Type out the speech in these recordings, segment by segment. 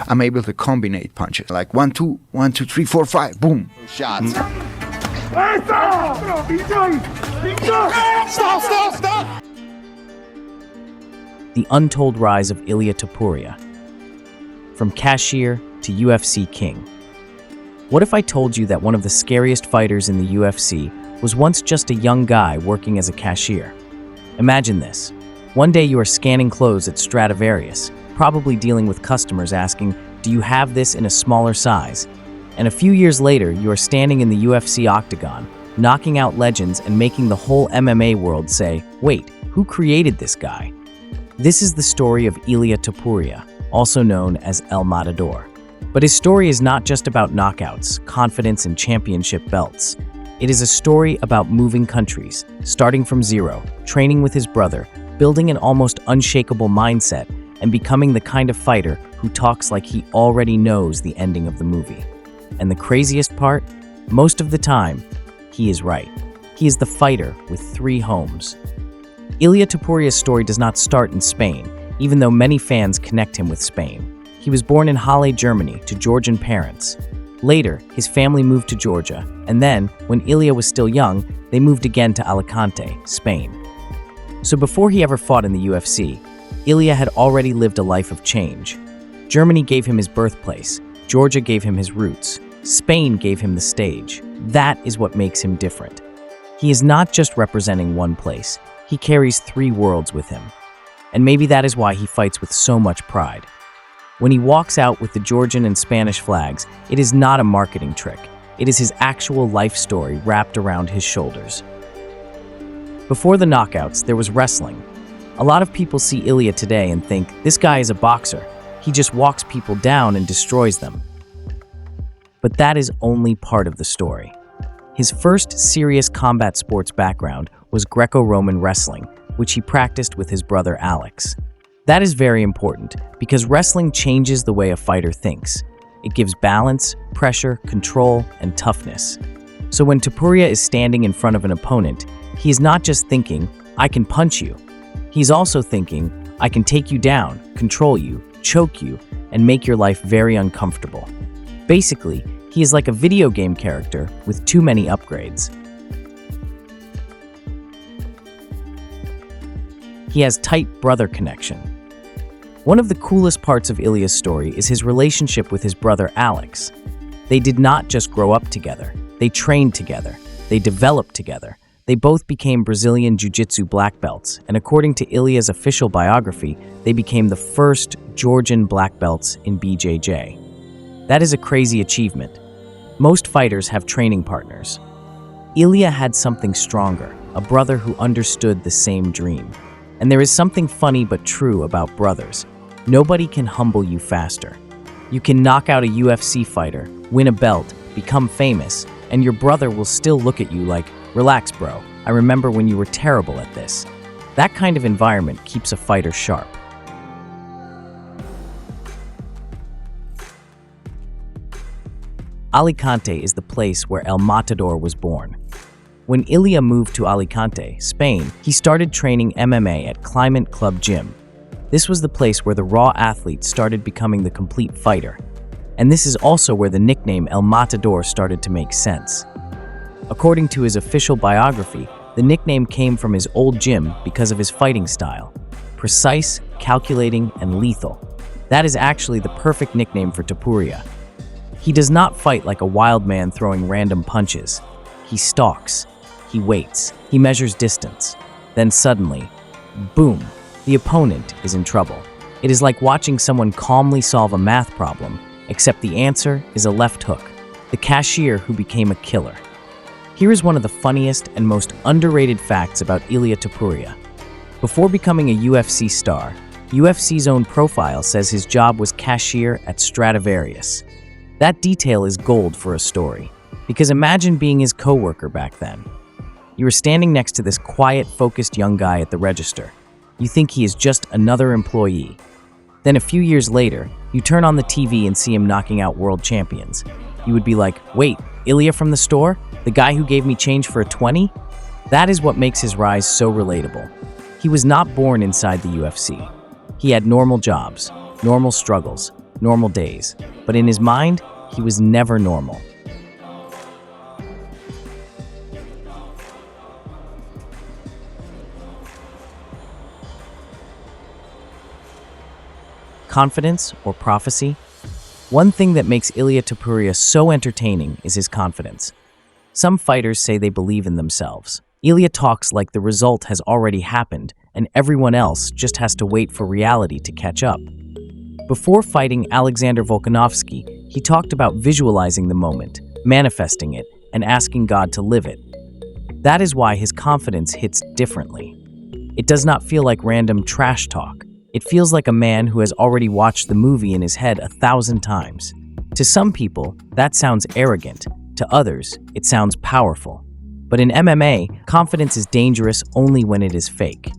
I'm able to combine punches. Like 1, 2, 1, 2, 3, 4, 5, boom. Shots. Stop! The untold rise of Ilia Topuria. From cashier to UFC king. What if I told you that one of the scariest fighters in the UFC was once just a young guy working as a cashier? Imagine this. One day you are scanning clothes at Stradivarius, probably dealing with customers asking, "Do you have this in a smaller size?" And a few years later, you are standing in the UFC octagon, knocking out legends and making the whole MMA world say, "Wait, who created this guy?" This is the story of Ilia Topuria, also known as El Matador. But his story is not just about knockouts, confidence, and championship belts. It is a story about moving countries, starting from zero, training with his brother, building an almost unshakable mindset, and becoming the kind of fighter who talks like he already knows the ending of the movie. And the craziest part? Most of the time, he is right. He is the fighter with 3 homes. Ilia Topuria's story does not start in Spain, even though many fans connect him with Spain. He was born in Halle, Germany, to Georgian parents. Later, his family moved to Georgia, and then, when Illia was still young, they moved again to Alicante, Spain. So before he ever fought in the UFC, Illia had already lived a life of change. Germany gave him his birthplace, Georgia gave him his roots, Spain gave him the stage. That is what makes him different. He is not just representing one place, he carries 3 worlds with him. And maybe that is why he fights with so much pride. When he walks out with the Georgian and Spanish flags, it is not a marketing trick. It is his actual life story wrapped around his shoulders. Before the knockouts, there was wrestling. A lot of people see Illia today and think, this guy is a boxer. He just walks people down and destroys them. But that is only part of the story. His first serious combat sports background was Greco-Roman wrestling, which he practiced with his brother Alex. That is very important because wrestling changes the way a fighter thinks. It gives balance, pressure, control, and toughness. So when Topuria is standing in front of an opponent, he is not just thinking, I can punch you. He's also thinking, I can take you down, control you, choke you, and make your life very uncomfortable. Basically, he is like a video game character with too many upgrades. He has tight brother connection. One of the coolest parts of Illia's story is his relationship with his brother Alex. They did not just grow up together, they trained together, they developed together. They both became Brazilian Jiu-Jitsu black belts, and according to Illia's official biography, they became the first Georgian black belts in BJJ. That is a crazy achievement. Most fighters have training partners. Illia had something stronger, a brother who understood the same dream. And there is something funny but true about brothers. Nobody can humble you faster. You can knock out a UFC fighter, win a belt, become famous, and your brother will still look at you like, relax bro, I remember when you were terrible at this. That kind of environment keeps a fighter sharp. Alicante is the place where El Matador was born. When Illia moved to Alicante, Spain, he started training MMA at Climate Club Gym. This was the place where the raw athlete started becoming the complete fighter. And this is also where the nickname El Matador started to make sense. According to his official biography, the nickname came from his old gym because of his fighting style. Precise, calculating, and lethal. That is actually the perfect nickname for Topuria. He does not fight like a wild man throwing random punches. He stalks. He waits. He measures distance. Then suddenly, boom, the opponent is in trouble. It is like watching someone calmly solve a math problem, except the answer is a left hook, the cashier who became a killer. Here is one of the funniest and most underrated facts about Ilia Topuria. Before becoming a UFC star, UFC's own profile says his job was cashier at Stradivarius. That detail is gold for a story, because imagine being his co-worker back then. You are standing next to this quiet, focused young guy at the register. You think he is just another employee. Then a few years later, you turn on the TV and see him knocking out world champions. You would be like, wait, Illia from the store? The guy who gave me change for a 20? That is what makes his rise so relatable. He was not born inside the UFC. He had normal jobs, normal struggles, normal days. But in his mind, he was never normal. Confidence or prophecy? One thing that makes Ilia Topuria so entertaining is his confidence. Some fighters say they believe in themselves. Illia talks like the result has already happened and everyone else just has to wait for reality to catch up. Before fighting Alexander Volkanovski, he talked about visualizing the moment, manifesting it, and asking God to live it. That is why his confidence hits differently. It does not feel like random trash talk. It feels like a man who has already watched the movie in his head 1,000 times. To some people, that sounds arrogant. To others, it sounds powerful. But in MMA, confidence is dangerous only when it is fake.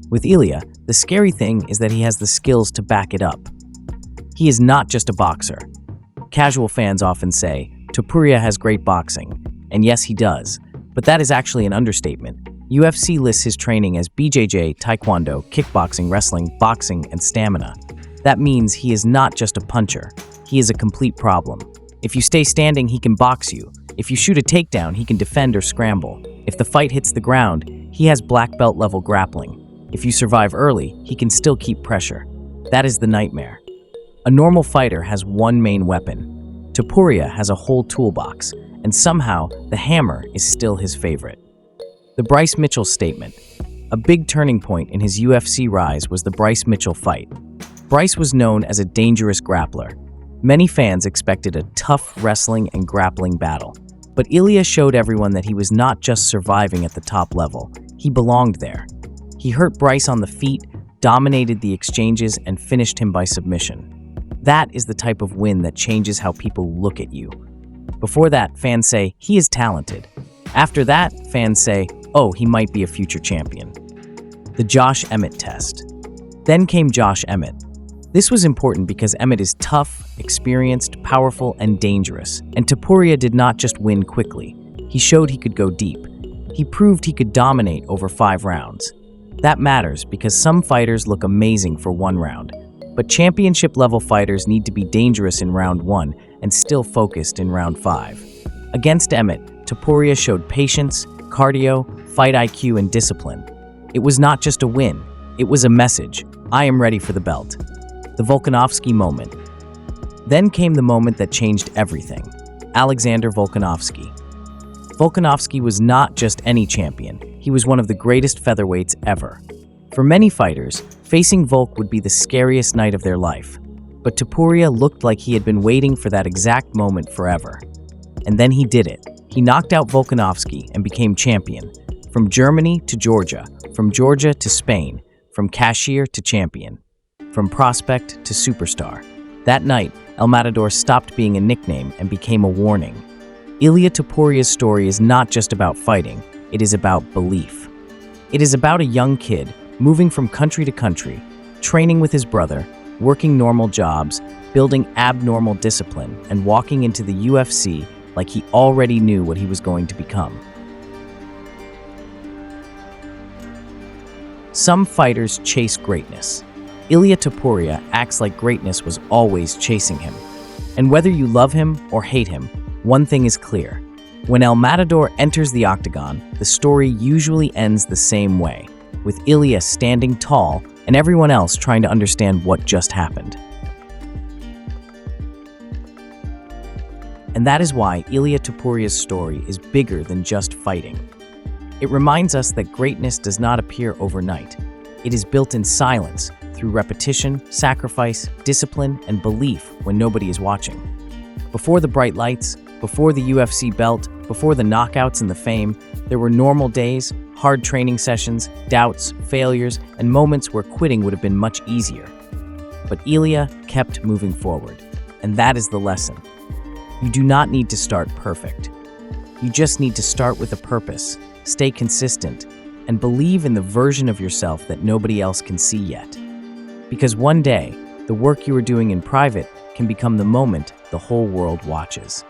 With Illia, the scary thing is that he has the skills to back it up. He is not just a boxer. Casual fans often say, Topuria has great boxing. And yes, he does. But that is actually an understatement. UFC lists his training as BJJ, taekwondo, kickboxing, wrestling, boxing, and stamina. That means he is not just a puncher. He is a complete problem. If you stay standing, he can box you. If you shoot a takedown, he can defend or scramble. If the fight hits the ground, he has black belt level grappling. If you survive early, he can still keep pressure. That is the nightmare. A normal fighter has one main weapon. Topuria has a whole toolbox, and somehow the hammer is still his favorite. The Bryce Mitchell statement. A big turning point in his UFC rise was the Bryce Mitchell fight. Bryce was known as a dangerous grappler. Many fans expected a tough wrestling and grappling battle. But Illia showed everyone that he was not just surviving at the top level. He belonged there. He hurt Bryce on the feet, dominated the exchanges, and finished him by submission. That is the type of win that changes how people look at you. Before that, fans say, he is talented. After that, fans say, oh, he might be a future champion. The Josh Emmett test. Then came Josh Emmett. This was important because Emmett is tough, experienced, powerful, and dangerous. And Topuria did not just win quickly. He showed he could go deep. He proved he could dominate over 5 rounds. That matters because some fighters look amazing for 1 round. But championship-level fighters need to be dangerous in round 1 and still focused in round 5. Against Emmett, Topuria showed patience, cardio, fight IQ, and discipline. It was not just a win. It was a message. I am ready for the belt. The Volkanovski moment. Then came the moment that changed everything. Alexander Volkanovski. Volkanovski was not just any champion. He was one of the greatest featherweights ever. For many fighters, facing Volk would be the scariest night of their life. But Topuria looked like he had been waiting for that exact moment forever. And then he did it. He knocked out Volkanovski and became champion. From Germany to Georgia, from Georgia to Spain, from cashier to champion, from prospect to superstar. That night, El Matador stopped being a nickname and became a warning. Ilia Topuria's story is not just about fighting, it is about belief. It is about a young kid moving from country to country, training with his brother, working normal jobs, building abnormal discipline, and walking into the UFC like he already knew what he was going to become. Some fighters chase greatness. Ilia Topuria acts like greatness was always chasing him. And whether you love him or hate him, one thing is clear. When El Matador enters the octagon, the story usually ends the same way, with Illia standing tall and everyone else trying to understand what just happened. And that is why Ilia Topuria's story is bigger than just fighting. It reminds us that greatness does not appear overnight. It is built in silence, through repetition, sacrifice, discipline, and belief when nobody is watching. Before the bright lights, before the UFC belt, before the knockouts and the fame, there were normal days, hard training sessions, doubts, failures, and moments where quitting would have been much easier. But Illia kept moving forward, and that is the lesson. You do not need to start perfect. You just need to start with a purpose, stay consistent, and believe in the version of yourself that nobody else can see yet. Because one day, the work you are doing in private can become the moment the whole world watches.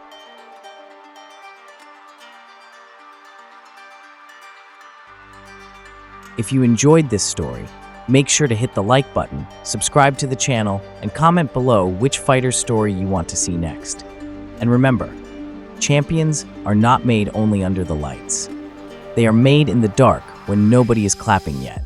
If you enjoyed this story, Make sure to hit the like button, subscribe to the channel, and comment below which fighter's story you want to see next. And remember, champions are not made only under the lights. They are made in the dark when nobody is clapping yet.